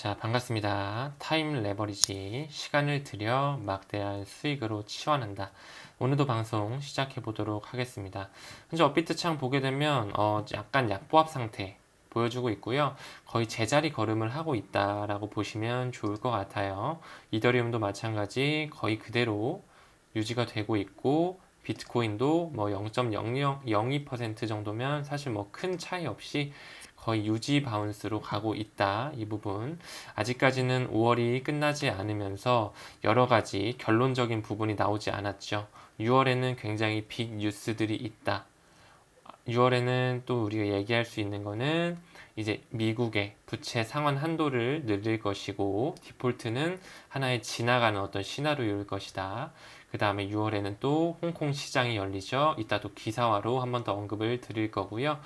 자, 반갑습니다. 타임 레버리지, 시간을 들여 막대한 수익으로 치환한다. 오늘도 방송 시작해 보도록 하겠습니다. 현재 업비트 창 보게 되면 약간 약보합 상태 보여주고 있고요. 거의 제자리 걸음을 하고 있다라고 보시면 좋을 것 같아요. 이더리움도 마찬가지 거의 그대로 유지가 되고 있고, 비트코인도 뭐 0.0002% 정도면 사실 뭐 큰 차이 없이 거의 유지 바운스로 가고 있다. 이 부분. 아직까지는 5월이 끝나지 않으면서 여러 가지 결론적인 부분이 나오지 않았죠. 6월에는 굉장히 빅 뉴스들이 있다. 6월에는 또 우리가 얘기할 수 있는 거는 이제 미국의 부채 상환 한도를 늘릴 것이고, 디폴트는 하나의 지나가는 어떤 시나리오일 것이다. 그 다음에 6월에는 또 홍콩 시장이 열리죠. 이따 또 기사화로 한 번 더 언급을 드릴 거고요.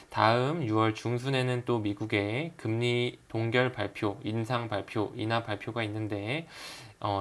다음 6월 중순에는 또 미국의 금리 동결 발표, 인상 발표, 인하 발표가 있는데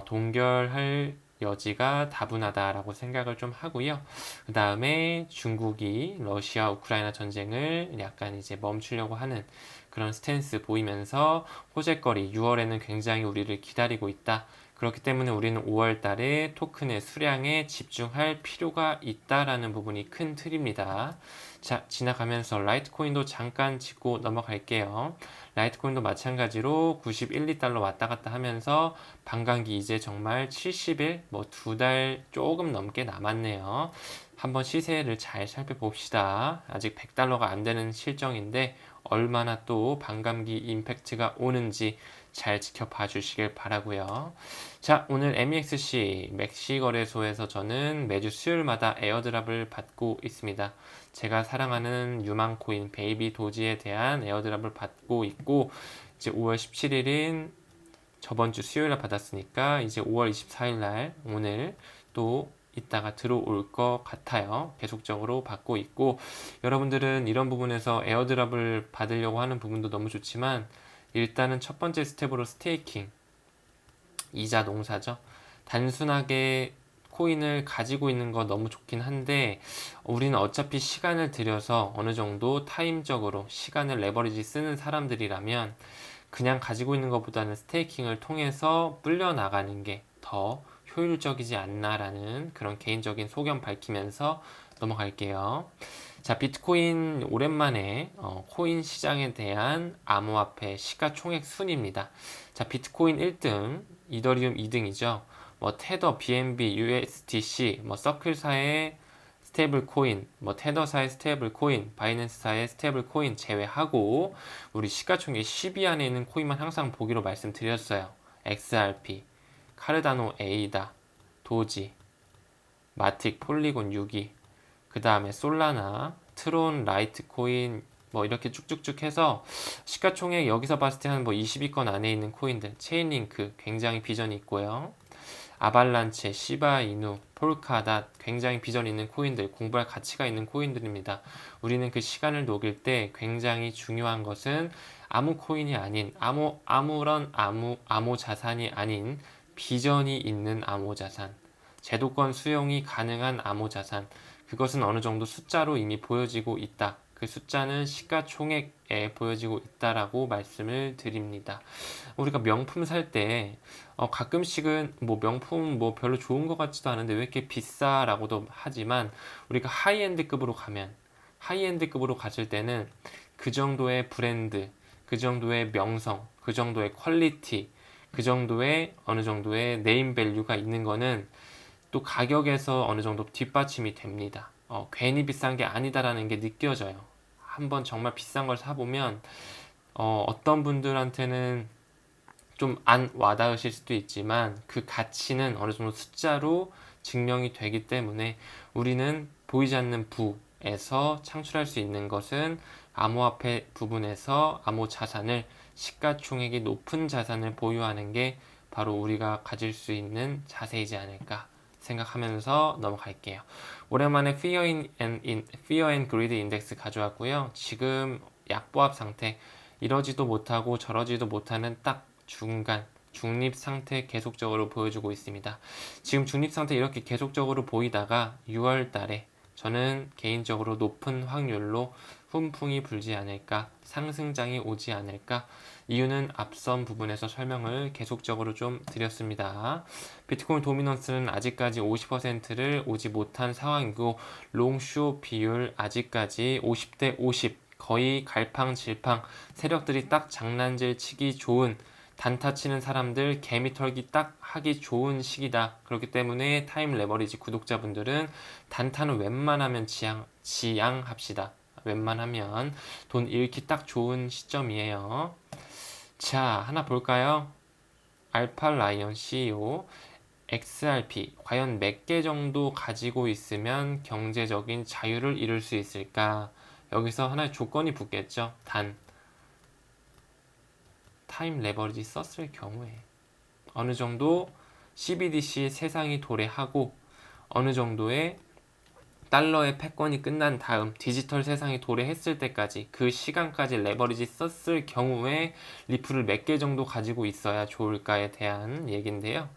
동결할 여지가 다분하다라고 생각을 좀 하고요. 그 다음에 중국이 러시아 우크라이나 전쟁을 약간 이제 멈추려고 하는 그런 스탠스 보이면서 호재거리 6월에는 굉장히 우리를 기다리고 있다. 그렇기 때문에 우리는 5월 달에 토큰의 수량에 집중할 필요가 있다라는 부분이 큰 틀입니다. 자, 지나가면서 라이트코인도 잠깐 짚고 넘어갈게요. 라이트코인도 마찬가지로 91, 2달러 왔다 갔다 하면서 반감기 이제 정말 70일, 뭐 2달 조금 넘게 남았네요. 한번 시세를 잘 살펴봅시다. 아직 100달러가 안 되는 실정인데 얼마나 또 반감기 임팩트가 오는지 잘 지켜봐 주시길 바라고요. 자, 오늘 MEXC 맥시 거래소에서 저는 매주 수요일마다 에어드랍을 받고 있습니다. 제가 사랑하는 유망코인 베이비 도지에 대한 에어드랍을 받고 있고, 이제 5월 17일인 저번 주 수요일에 받았으니까 이제 5월 24일 날 오늘 또 이따가 들어올 것 같아요. 계속적으로 받고 있고, 여러분들은 이런 부분에서 에어드랍을 받으려고 하는 부분도 너무 좋지만, 일단은 첫 번째 스텝으로 스테이킹, 이자 농사죠. 단순하게 코인을 가지고 있는 거 너무 좋긴 한데, 우리는 어차피 시간을 들여서 어느 정도 타임적으로 시간을 레버리지 쓰는 사람들이라면 그냥 가지고 있는 것보다는 스테이킹을 통해서 불려나가는 게 더 효율적이지 않나라는 그런 개인적인 소견 밝히면서 넘어갈게요. 자, 비트코인 오랜만에 코인 시장에 대한 암호화폐 시가총액 순입니다. 자, 비트코인 1등, 이더리움 2등이죠. 뭐 테더, BNB, USDC, 뭐 서클사의 스테이블 코인, 뭐 테더사의 스테이블 코인, 바이낸스사의 스테이블 코인 제외하고 우리 시가총액 10위 안에 있는 코인만 항상 보기로 말씀드렸어요. XRP, 카르다노 에이다, 도지, 마틱, 폴리곤 6위, 그 다음에 솔라나, 트론, 라이트코인 뭐 이렇게 쭉쭉쭉 해서 시가총액 여기서 봤을 때 한 뭐 20위권 안에 있는 코인들, 체인링크 굉장히 비전이 있고요. 아발란체, 시바이누, 폴카닷 굉장히 비전 있는 코인들, 공부할 가치가 있는 코인들입니다. 우리는 그 시간을 녹일 때 굉장히 중요한 것은 아무 코인이 아닌 아무런 암호 자산이 아닌 비전이 있는 암호 자산, 제도권 수용이 가능한 암호 자산, 그것은 어느 정도 숫자로 이미 보여지고 있다. 그 숫자는 시가총액에 보여지고 있다라고 말씀을 드립니다. 우리가 명품 살 때 가끔씩은 뭐 명품 뭐 별로 좋은 것 같지도 않은데 왜 이렇게 비싸라고도 하지만, 우리가 하이엔드급으로 갔을 때는 그 정도의 브랜드, 그 정도의 명성, 그 정도의 퀄리티, 그 정도의 어느 정도의 네임 밸류가 있는 거는 또 가격에서 어느 정도 뒷받침이 됩니다. 괜히 비싼 게 아니다라는 게 느껴져요. 한번 정말 비싼 걸 사보면 어떤 분들한테는 좀 안 와닿으실 수도 있지만 그 가치는 어느 정도 숫자로 증명이 되기 때문에 우리는 보이지 않는 부에서 창출할 수 있는 것은 암호화폐 부분에서 암호 자산을, 시가총액이 높은 자산을 보유하는 게 바로 우리가 가질 수 있는 자세이지 않을까 생각하면서 넘어갈게요. 오랜만에 Fear and Greed 인덱스 가져왔고요. 지금 약보합 상태, 이러지도 못하고 저러지도 못하는 딱 중간 중립 상태 계속적으로 보여주고 있습니다. 지금 중립 상태 이렇게 계속적으로 보이다가 6월 달에 저는 개인적으로 높은 확률로 훈풍이 불지 않을까, 상승장이 오지 않을까. 이유는 앞선 부분에서 설명을 계속적으로 좀 드렸습니다. 비트코인 도미넌스는 아직까지 50%를 오지 못한 상황이고, 롱쇼 비율 아직까지 50대 50, 거의 갈팡질팡, 세력들이 딱 장난질 치기 좋은, 단타 치는 사람들 개미 털기 딱 하기 좋은 시기다. 그렇기 때문에 타임 레버리지 구독자분들은 단타는 웬만하면 지양합시다. 웬만하면 돈 잃기 딱 좋은 시점이에요. 자, 하나 볼까요? 알파라이언 CEO, XRP 과연 몇 개 정도 가지고 있으면 경제적인 자유를 이룰 수 있을까? 여기서 하나의 조건이 붙겠죠. 단, 타임 레버리지 썼을 경우에 어느 정도 CBDC 세상이 도래하고 어느 정도의 달러의 패권이 끝난 다음 디지털 세상이 도래했을 때까지 그 시간까지 레버리지 썼을 경우에 리플을 몇 개 정도 가지고 있어야 좋을까에 대한 얘기인데요.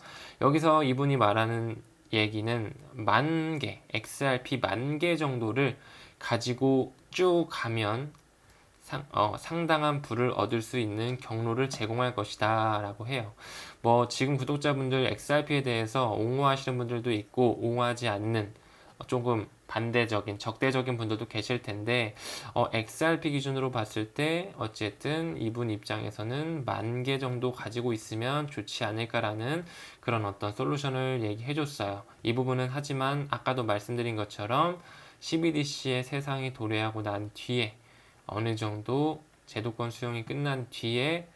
여기서 이분이 말하는 얘기는 만 개, XRP 10,000개 정도를 가지고 쭉 가면 상당한 부를 얻을 수 있는 경로를 제공할 것이다 라고 해요. 뭐 지금 구독자분들 XRP에 대해서 옹호하시는 분들도 있고 옹호하지 않는 조금 반대적인 적대적인 분들도 계실 텐데 XRP 기준으로 봤을 때 어쨌든 이분 입장에서는 10,000개 정도 가지고 있으면 좋지 않을까라는 그런 어떤 솔루션을 얘기해 줬어요. 이 부분은 하지만 아까도 말씀드린 것처럼 CBDC의 세상이 도래하고 난 뒤에 어느 정도 제도권 수용이 끝난 뒤에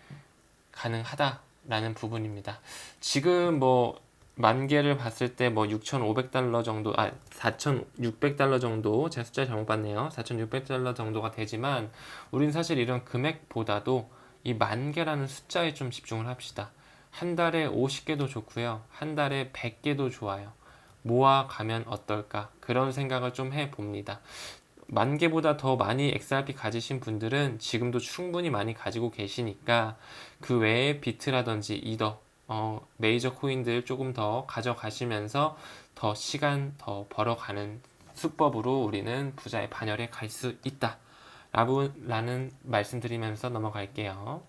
가능하다라는 부분입니다. 지금 뭐 10,000개를 봤을 때 뭐 6,500달러 정도, 4,600달러 정도, 제가 숫자 잘못 봤네요. 4,600달러 정도가 되지만, 우린 사실 이런 금액보다도 이 10,000개라는 숫자에 좀 집중을 합시다. 한 달에 50개도 좋고요. 한 달에 100개도 좋아요. 모아가면 어떨까? 그런 생각을 좀 해봅니다. 10,000개보다 더 많이 XRP 가지신 분들은 지금도 충분히 많이 가지고 계시니까 그 외에 비트라든지 이더 메이저 코인들 조금 더 가져가시면서 더 시간 더 벌어가는 수법으로 우리는 부자의 반열에 갈 수 있다 라는 말씀드리면서 넘어갈게요.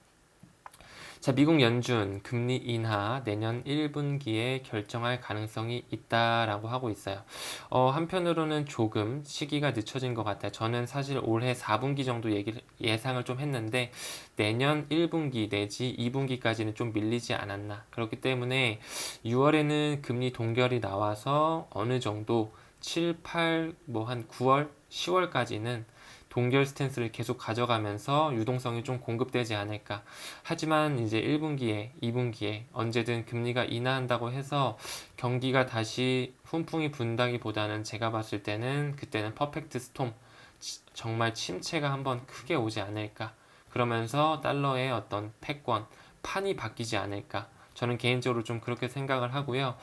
자, 미국 연준 금리 인하 내년 1분기에 결정할 가능성이 있다라고 하고 있어요. 한편으로는 조금 시기가 늦춰진 것 같아요. 저는 사실 올해 4분기 정도 예상을 좀 했는데 내년 1분기 내지 2분기까지는 좀 밀리지 않았나. 그렇기 때문에 6월에는 금리 동결이 나와서 어느 정도 7, 8, 뭐 한 9월, 10월까지는 동결 스탠스를 계속 가져가면서 유동성이 좀 공급되지 않을까. 하지만 이제 1분기에, 2분기에 언제든 금리가 인하한다고 해서 경기가 다시 훈풍이 분다기보다는 제가 봤을 때는 그때는 퍼펙트 스톰, 정말 침체가 한번 크게 오지 않을까. 그러면서 달러의 어떤 패권, 판이 바뀌지 않을까. 저는 개인적으로 좀 그렇게 생각을 하고요.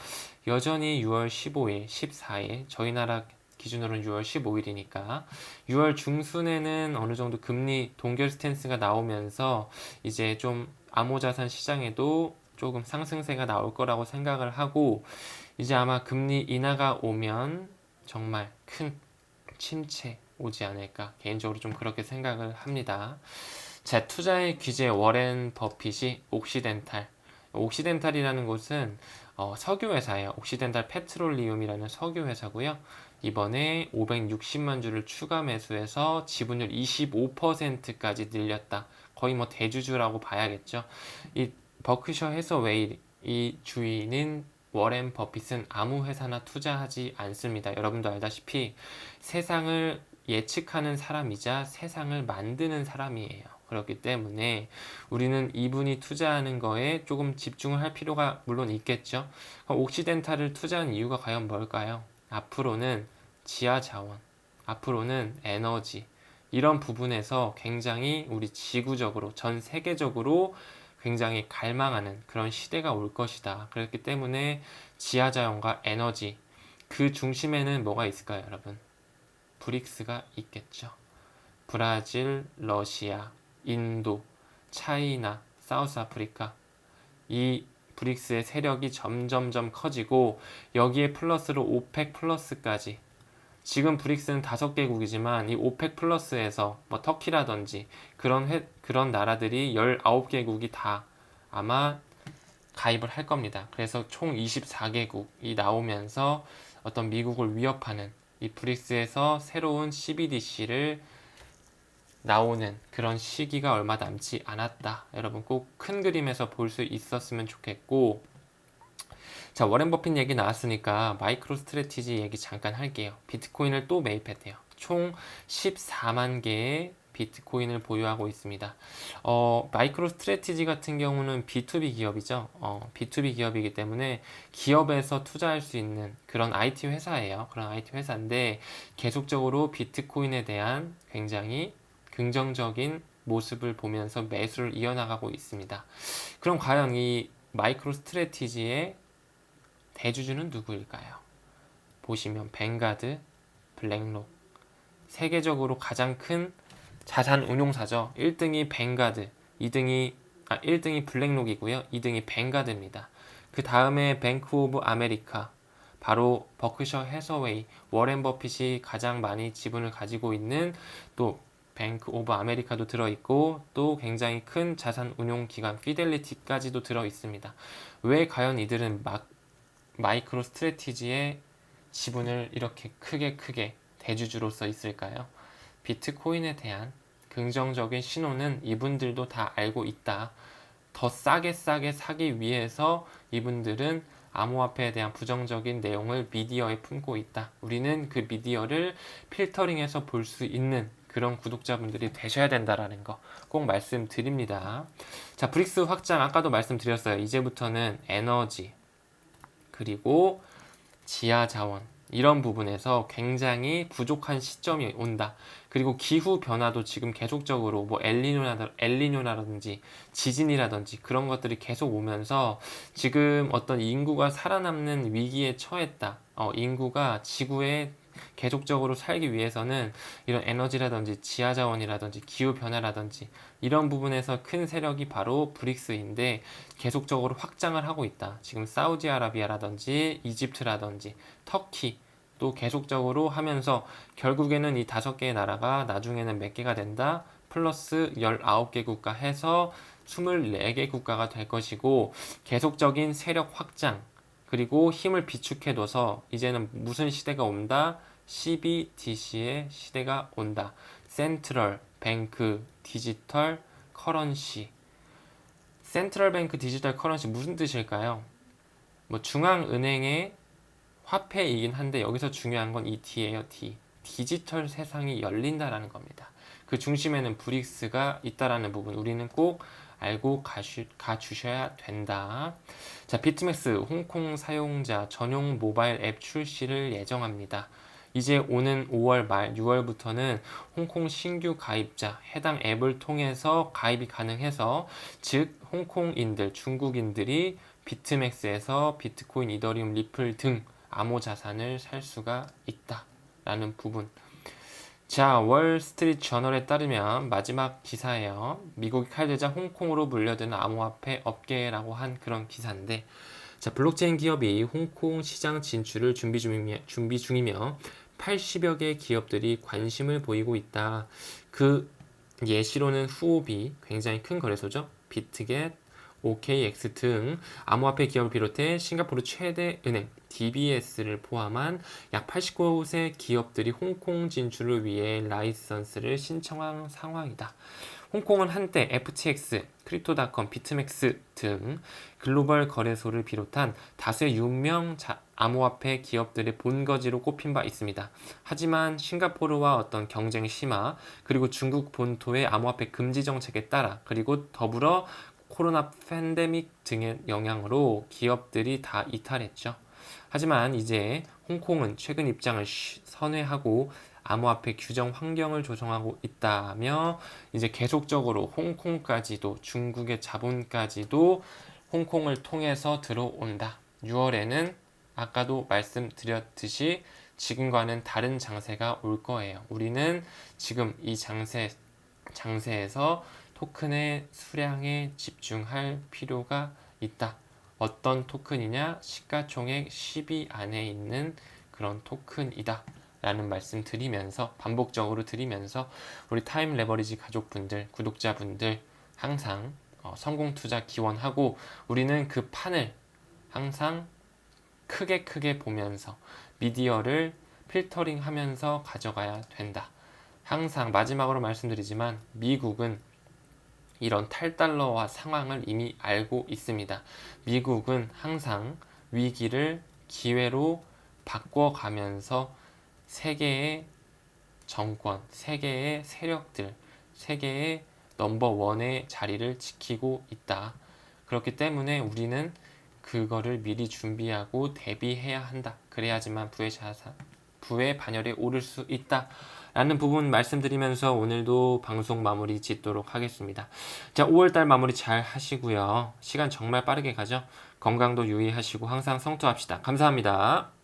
여전히 6월 15일, 14일, 저희 나라 기준으로는 6월 15일이니까 6월 중순에는 어느 정도 금리 동결 스탠스가 나오면서 이제 좀 암호자산 시장에도 조금 상승세가 나올 거라고 생각을 하고 이제 아마 금리 인하가 오면 정말 큰 침체 오지 않을까 개인적으로 좀 그렇게 생각을 합니다. 자, 투자의 귀재 워렌 버핏이 옥시덴탈이라는 곳은 석유 회사예요. 옥시덴탈 페트롤리움이라는 석유 회사고요. 이번에 560만 주를 추가 매수해서 지분율 25%까지 늘렸다. 거의 뭐 대주주라고 봐야겠죠. 이 버크셔 해서웨이 이 주인인 워렌 버핏은 아무 회사나 투자하지 않습니다. 여러분도 알다시피 세상을 예측하는 사람이자 세상을 만드는 사람이에요. 그렇기 때문에 우리는 이분이 투자하는 거에 조금 집중을 할 필요가 물론 있겠죠. 옥시덴탈을 투자한 이유가 과연 뭘까요? 앞으로는 지하 자원, 앞으로는 에너지, 이런 부분에서 굉장히 우리 지구적으로, 전 세계적으로 굉장히 갈망하는 그런 시대가 올 것이다. 그렇기 때문에 지하 자원과 에너지, 그 중심에는 뭐가 있을까요, 여러분? 브릭스가 있겠죠. 브라질, 러시아, 인도, 차이나, 사우스 아프리카, 이 브릭스의 세력이 점점점 커지고 여기에 플러스로 오펙 플러스까지 지금 브릭스는 5개국이지만 이 오펙 플러스에서 뭐 터키라든지 그런 나라들이 19개국이 다 아마 가입을 할 겁니다. 그래서 총 24개국이 나오면서 어떤 미국을 위협하는 이 브릭스에서 새로운 CBDC를 나오는 그런 시기가 얼마 남지 않았다. 여러분 꼭 큰 그림에서 볼 수 있었으면 좋겠고, 자, 워렌 버핏 얘기 나왔으니까 마이크로 스트래티지 얘기 잠깐 할게요. 비트코인을 또 매입했대요. 총 14만 개의 비트코인을 보유하고 있습니다. 마이크로 스트래티지 같은 경우는 B2B 기업이죠. B2B 기업이기 때문에 기업에서 투자할 수 있는 그런 IT 회사예요. 그런 IT 회사인데 계속적으로 비트코인에 대한 굉장히 긍정적인 모습을 보면서 매수를 이어나가고 있습니다. 그럼 과연 이 마이크로 스트래티지의 대주주는 누구일까요? 보시면 뱅가드, 블랙록, 세계적으로 가장 큰 자산 운용사죠. 1등이 뱅가드, 1등이 블랙록이고요. 2등이 뱅가드입니다. 그 다음에 뱅크 오브 아메리카, 바로 버크셔 해서웨이, 워렌 버핏이 가장 많이 지분을 가지고 있는 또 뱅크 오브 아메리카도 들어있고 또 굉장히 큰 자산 운용 기관 피델리티까지도 들어있습니다. 왜 과연 이들은 마이크로 스트래티지의 지분을 이렇게 크게 대주주로서 있을까요? 비트코인에 대한 긍정적인 신호는 이분들도 다 알고 있다. 더 싸게 사기 위해서 이분들은 암호화폐에 대한 부정적인 내용을 미디어에 품고 있다. 우리는 그 미디어를 필터링해서 볼 수 있는 그런 구독자분들이 되셔야 된다라는 거 꼭 말씀드립니다. 자, 브릭스 확장 아까도 말씀드렸어요. 이제부터는 에너지 그리고 지하 자원 이런 부분에서 굉장히 부족한 시점이 온다. 그리고 기후 변화도 지금 계속적으로 뭐 엘니뇨라든지 지진이라든지 그런 것들이 계속 오면서 지금 어떤 인구가 살아남는 위기에 처했다. 인구가 지구에 계속적으로 살기 위해서는 이런 에너지라든지 지하자원이라든지 기후변화라든지 이런 부분에서 큰 세력이 바로 브릭스인데 계속적으로 확장을 하고 있다. 지금 사우디아라비아라든지 이집트라든지 터키 또 계속적으로 하면서 결국에는 이 5개의 나라가 나중에는 몇 개가 된다? 플러스 19개 국가 해서 24개 국가가 될 것이고 계속적인 세력 확장 그리고 힘을 비축해둬서 이제는 무슨 시대가 온다? CBDC의 시대가 온다. 센트럴 뱅크 디지털 커런시. 센트럴 뱅크 디지털 커런시 무슨 뜻일까요? 뭐 중앙은행의 화폐이긴 한데 여기서 중요한 건 이 D예요. D. 디지털 세상이 열린다라는 겁니다. 그 중심에는 브릭스가 있다라는 부분 우리는 꼭 알고 가주셔야 된다. 자, 비트맥스 홍콩 사용자 전용 모바일 앱 출시를 예정합니다. 이제 오는 5월 말 6월부터는 홍콩 신규 가입자 해당 앱을 통해서 가입이 가능해서 즉 홍콩인들 중국인들이 비트맥스에서 비트코인, 이더리움, 리플 등 암호 자산을 살 수가 있다라는 부분. 자, 월스트리트 저널에 따르면 마지막 기사예요. 미국이 칼대자 홍콩으로 물려드는 암호화폐 업계라고 한 그런 기사인데, 자, 블록체인 기업이 홍콩 시장 진출을 준비 중이며 80여 개 기업들이 관심을 보이고 있다. 그 예시로는 후오비, 굉장히 큰 거래소죠. 비트겟, OKX 등 암호화폐 기업을 비롯해 싱가포르 최대 은행 DBS를 포함한 약 89곳의 기업들이 홍콩 진출을 위해 라이선스를 신청한 상황이다. 홍콩은 한때 FTX, 크립토닷컴, 비트맥스 등 글로벌 거래소를 비롯한 다수의 유명 암호화폐 기업들의 본거지로 꼽힌 바 있습니다. 하지만 싱가포르와 어떤 경쟁 심화, 그리고 중국 본토의 암호화폐 금지 정책에 따라, 그리고 더불어 코로나 팬데믹 등의 영향으로 기업들이 다 이탈했죠. 하지만 이제 홍콩은 최근 입장을 선회하고 암호화폐 규정 환경을 조성하고 있다며 이제 계속적으로 홍콩까지도 중국의 자본까지도 홍콩을 통해서 들어온다. 6월에는 아까도 말씀드렸듯이 지금과는 다른 장세가 올 거예요. 우리는 지금 이 장세에서 토큰의 수량에 집중할 필요가 있다. 어떤 토큰이냐? 시가총액 10위 안에 있는 그런 토큰이다. 라는 말씀 드리면서 반복적으로 드리면서 우리 타임 레버리지 가족분들, 구독자분들 항상 성공 투자 기원하고 우리는 그 판을 항상 크게 보면서 미디어를 필터링 하면서 가져가야 된다. 항상 마지막으로 말씀드리지만 미국은 이런 탈달러화 상황을 이미 알고 있습니다. 미국은 항상 위기를 기회로 바꿔가면서 세계의 정권, 세계의 세력들, 세계의 넘버원의 자리를 지키고 있다. 그렇기 때문에 우리는 그거를 미리 준비하고 대비해야 한다. 그래야지만 부의 반열에 오를 수 있다. 라는 부분 말씀드리면서 오늘도 방송 마무리 짓도록 하겠습니다. 자, 5월달 마무리 잘 하시고요. 시간 정말 빠르게 가죠. 건강도 유의하시고 항상 성투합시다. 감사합니다.